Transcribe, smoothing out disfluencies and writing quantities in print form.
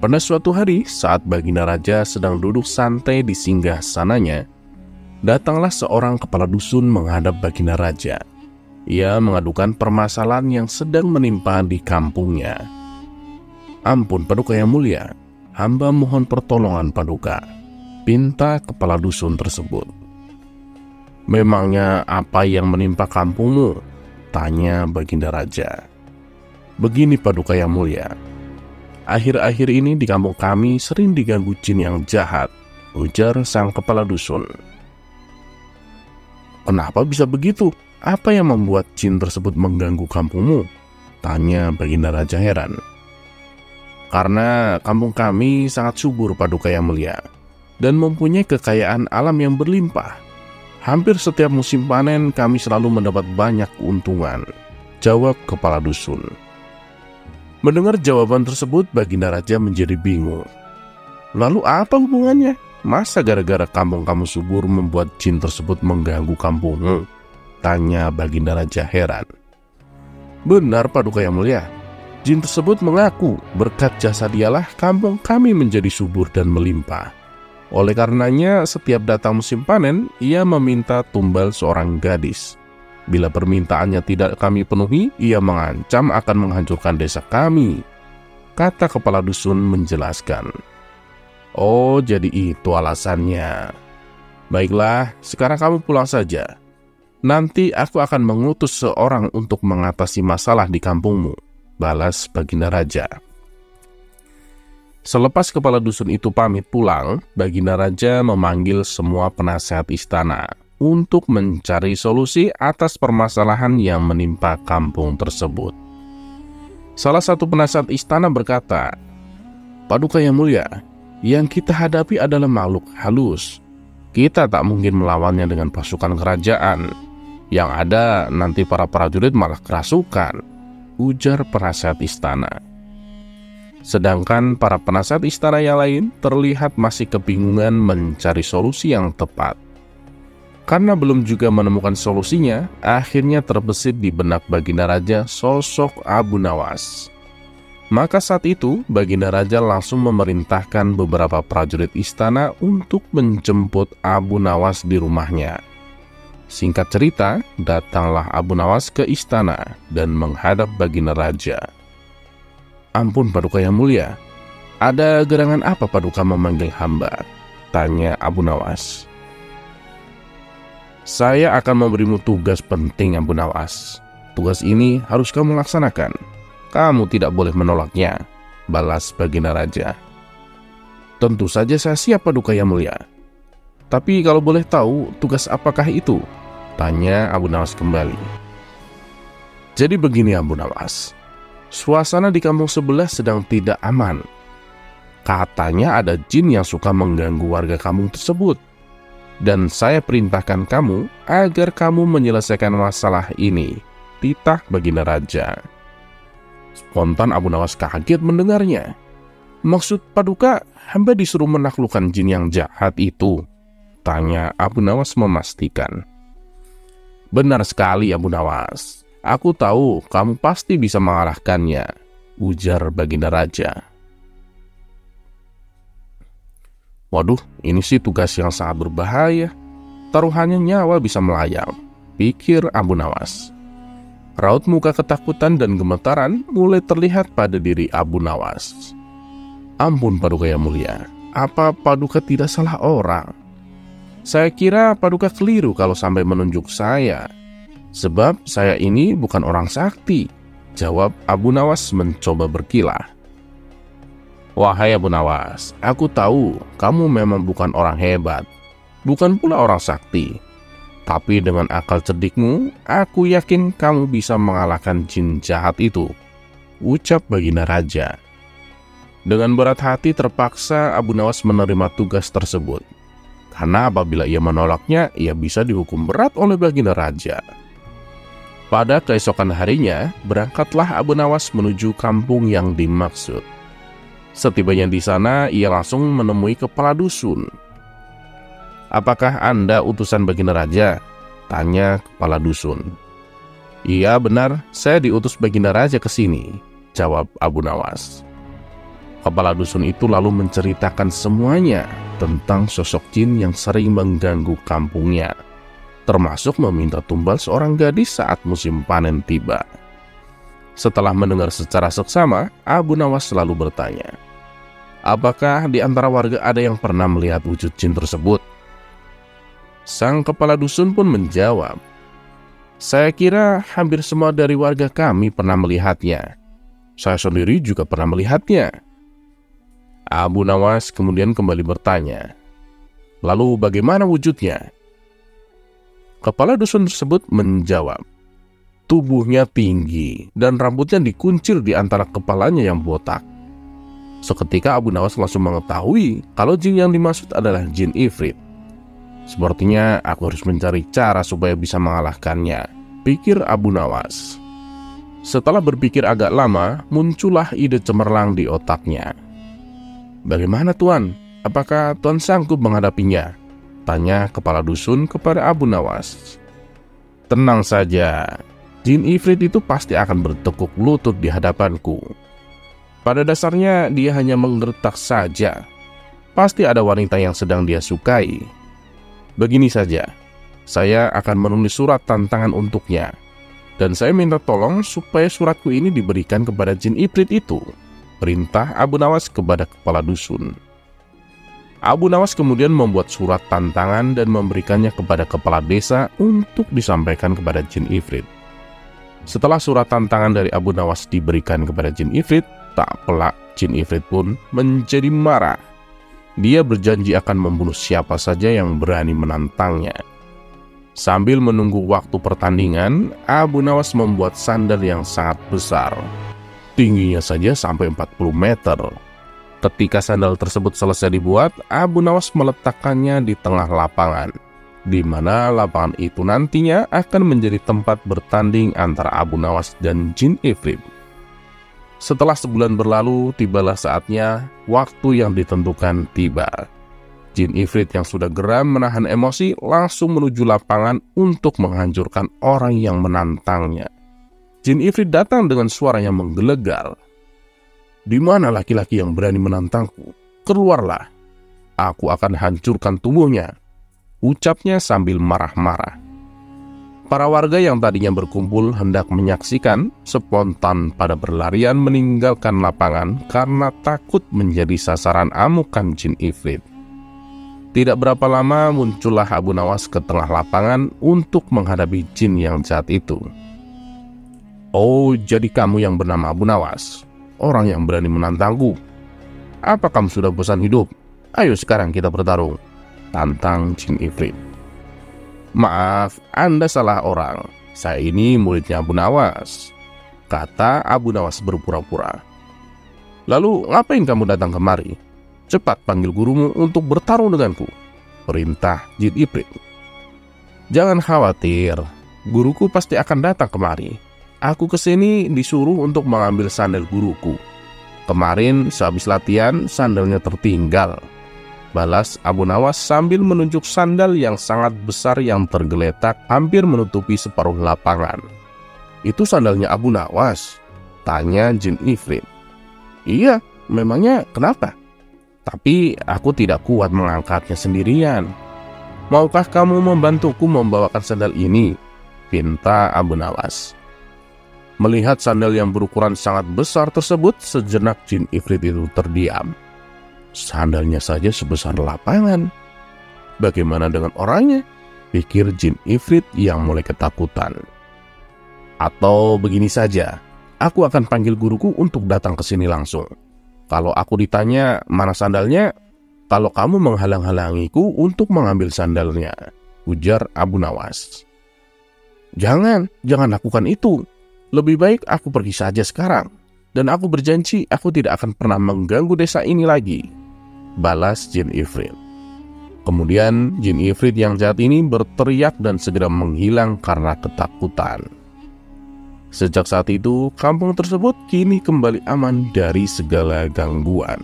Pada suatu hari, saat Baginda Raja sedang duduk santai di singgah sananya, datanglah seorang kepala dusun menghadap Baginda Raja. Ia mengadukan permasalahan yang sedang menimpa di kampungnya. "Ampun Paduka yang mulia, hamba mohon pertolongan Paduka," pinta kepala dusun tersebut. "Memangnya apa yang menimpa kampungmu?" tanya Baginda Raja. "Begini Paduka yang mulia, akhir-akhir ini di kampung kami sering diganggu jin yang jahat," ujar sang kepala dusun. "Kenapa bisa begitu? Apa yang membuat jin tersebut mengganggu kampungmu?" tanya Baginda Raja heran. "Karena kampung kami sangat subur Paduka yang mulia, dan mempunyai kekayaan alam yang berlimpah. Hampir setiap musim panen kami selalu mendapat banyak keuntungan," jawab kepala dusun. Mendengar jawaban tersebut, Baginda Raja menjadi bingung. "Lalu apa hubungannya? Masa gara-gara kampung kamu subur membuat jin tersebut mengganggu kampungmu?" tanya Baginda Raja heran. "Benar Paduka yang mulia, jin tersebut mengaku berkat jasa dialah kampung kami menjadi subur dan melimpah. Oleh karenanya setiap datang musim panen, ia meminta tumbal seorang gadis. Bila permintaannya tidak kami penuhi, ia mengancam akan menghancurkan desa kami," kata kepala dusun menjelaskan. "Oh, jadi itu alasannya. Baiklah, sekarang kamu pulang saja. Nanti aku akan mengutus seorang untuk mengatasi masalah di kampungmu," balas Baginda Raja. Selepas kepala dusun itu pamit pulang, Baginda Raja memanggil semua penasehat istana untuk mencari solusi atas permasalahan yang menimpa kampung tersebut. Salah satu penasehat istana berkata, "Paduka yang mulia, yang kita hadapi adalah makhluk halus. Kita tak mungkin melawannya dengan pasukan kerajaan. Yang ada nanti para prajurit malah kerasukan," ujar penasehat istana. Sedangkan para penasehat istana yang lain terlihat masih kebingungan mencari solusi yang tepat. Karena belum juga menemukan solusinya, akhirnya terbesit di benak Baginda Raja sosok Abu Nawas. Maka saat itu, Baginda Raja langsung memerintahkan beberapa prajurit istana untuk menjemput Abu Nawas di rumahnya. Singkat cerita, datanglah Abu Nawas ke istana dan menghadap Baginda Raja. "Ampun Paduka yang mulia, ada gerangan apa Paduka memanggil hamba?" tanya Abu Nawas. "Saya akan memberimu tugas penting Abu Nawas. Tugas ini harus kamu laksanakan. Kamu tidak boleh menolaknya," balas Baginda Raja. "Tentu saja saya siap Paduka yang mulia. Tapi kalau boleh tahu, tugas apakah itu?" tanya Abu Nawas kembali. "Jadi begini Abu Nawas, suasana di kampung sebelah sedang tidak aman. Katanya ada jin yang suka mengganggu warga kampung tersebut. Dan saya perintahkan kamu agar kamu menyelesaikan masalah ini," titah Baginda Raja. Spontan Abu Nawas kaget mendengarnya. "Maksud Paduka, hamba disuruh menaklukkan jin yang jahat itu?" tanya Abu Nawas memastikan. "Benar sekali Abu Nawas. Aku tahu kamu pasti bisa mengalahkannya," ujar Baginda Raja. "Waduh, ini sih tugas yang sangat berbahaya. Taruhannya nyawa bisa melayang," pikir Abu Nawas. Raut muka ketakutan dan gemetaran mulai terlihat pada diri Abu Nawas. "Ampun Paduka yang mulia, apa Paduka tidak salah orang? Saya kira Paduka keliru kalau sampai menunjuk saya. Sebab saya ini bukan orang sakti," jawab Abu Nawas mencoba berkilah. "Wahai Abu Nawas, aku tahu kamu memang bukan orang hebat, bukan pula orang sakti. Tapi dengan akal cerdikmu, aku yakin kamu bisa mengalahkan jin jahat itu," ucap Baginda Raja. Dengan berat hati terpaksa Abu Nawas menerima tugas tersebut. Karena apabila ia menolaknya, ia bisa dihukum berat oleh Baginda Raja. Pada keesokan harinya, berangkatlah Abu Nawas menuju kampung yang dimaksud. Setibanya di sana, ia langsung menemui kepala dusun. "Apakah Anda utusan Baginda Raja?" tanya kepala dusun. "Iya benar, saya diutus Baginda Raja ke sini," jawab Abu Nawas. Kepala dusun itu lalu menceritakan semuanya tentang sosok jin yang sering mengganggu kampungnya, termasuk meminta tumbal seorang gadis saat musim panen tiba. Setelah mendengar secara seksama, Abu Nawas selalu bertanya, apakah di antara warga ada yang pernah melihat wujud jin tersebut? Sang kepala dusun pun menjawab, saya kira hampir semua dari warga kami pernah melihatnya. Saya sendiri juga pernah melihatnya. Abu Nawas kemudian kembali bertanya, lalu bagaimana wujudnya? Kepala dusun tersebut menjawab, tubuhnya tinggi dan rambutnya dikuncir di antara kepalanya yang botak. Seketika Abu Nawas langsung mengetahui kalau jin yang dimaksud adalah jin Ifrit. Sepertinya aku harus mencari cara supaya bisa mengalahkannya, pikir Abu Nawas. Setelah berpikir agak lama, muncullah ide cemerlang di otaknya. Bagaimana Tuan? Apakah Tuan sanggup menghadapinya? Tanya kepala dusun kepada Abu Nawas. Tenang saja, jin Ifrit itu pasti akan bertekuk lutut di hadapanku. Pada dasarnya dia hanya menggertak saja. Pasti ada wanita yang sedang dia sukai. Begini saja, saya akan menulis surat tantangan untuknya. Dan saya minta tolong supaya suratku ini diberikan kepada jin Ifrit itu. Perintah Abu Nawas kepada kepala dusun. Abu Nawas kemudian membuat surat tantangan dan memberikannya kepada kepala desa untuk disampaikan kepada jin Ifrit. Setelah surat tantangan dari Abu Nawas diberikan kepada jin Ifrit, tak pelak jin Ifrit pun menjadi marah. Dia berjanji akan membunuh siapa saja yang berani menantangnya. Sambil menunggu waktu pertandingan, Abu Nawas membuat sandal yang sangat besar. Tingginya saja sampai 40 meter. Ketika sandal tersebut selesai dibuat, Abu Nawas meletakkannya di tengah lapangan, di mana lapangan itu nantinya akan menjadi tempat bertanding antara Abu Nawas dan jin Ifrit. Setelah sebulan berlalu, tibalah saatnya, waktu yang ditentukan tiba. Jin Ifrit yang sudah geram menahan emosi langsung menuju lapangan untuk menghancurkan orang yang menantangnya. Jin Ifrit datang dengan suara yang menggelegar. Di mana laki-laki yang berani menantangku? Keluarlah. Aku akan hancurkan tubuhnya, ucapnya sambil marah-marah. Para warga yang tadinya berkumpul hendak menyaksikan spontan pada berlarian meninggalkan lapangan karena takut menjadi sasaran amukan jin Ifrit. Tidak berapa lama muncullah Abu Nawas ke tengah lapangan untuk menghadapi jin yang jahat itu. Oh, jadi kamu yang bernama Abu Nawas, orang yang berani menantangku. Apa kamu sudah bosan hidup? Ayo sekarang kita bertarung, tantang jin Ifrit. Maaf, Anda salah orang. Saya ini muridnya Abu Nawas, kata Abu Nawas berpura-pura. Lalu ngapain kamu datang kemari? Cepat panggil gurumu untuk bertarung denganku, perintah jin Ifrit. Jangan khawatir, guruku pasti akan datang kemari. Aku kesini disuruh untuk mengambil sandal guruku. Kemarin sehabis latihan sandalnya tertinggal, balas Abu Nawas sambil menunjuk sandal yang sangat besar yang tergeletak hampir menutupi separuh lapangan. Itu sandalnya Abu Nawas? Tanya jin Ifrit. Iya, memangnya kenapa? Tapi aku tidak kuat mengangkatnya sendirian. Maukah kamu membantuku membawakan sandal ini? Pinta Abu Nawas. Melihat sandal yang berukuran sangat besar tersebut, sejenak jin Ifrit itu terdiam. Sandalnya saja sebesar lapangan. Bagaimana dengan orangnya? Pikir jin Ifrit yang mulai ketakutan. Atau begini saja, aku akan panggil guruku untuk datang ke sini langsung. Kalau aku ditanya mana sandalnya, kalau kamu menghalang-halangiku untuk mengambil sandalnya, ujar Abu Nawas. Jangan lakukan itu. Lebih baik aku pergi saja sekarang, dan aku berjanji aku tidak akan pernah mengganggu desa ini lagi, balas jin Ifrit. Kemudian jin Ifrit yang jahat ini berteriak dan segera menghilang karena ketakutan. Sejak saat itu, kampung tersebut kini kembali aman dari segala gangguan.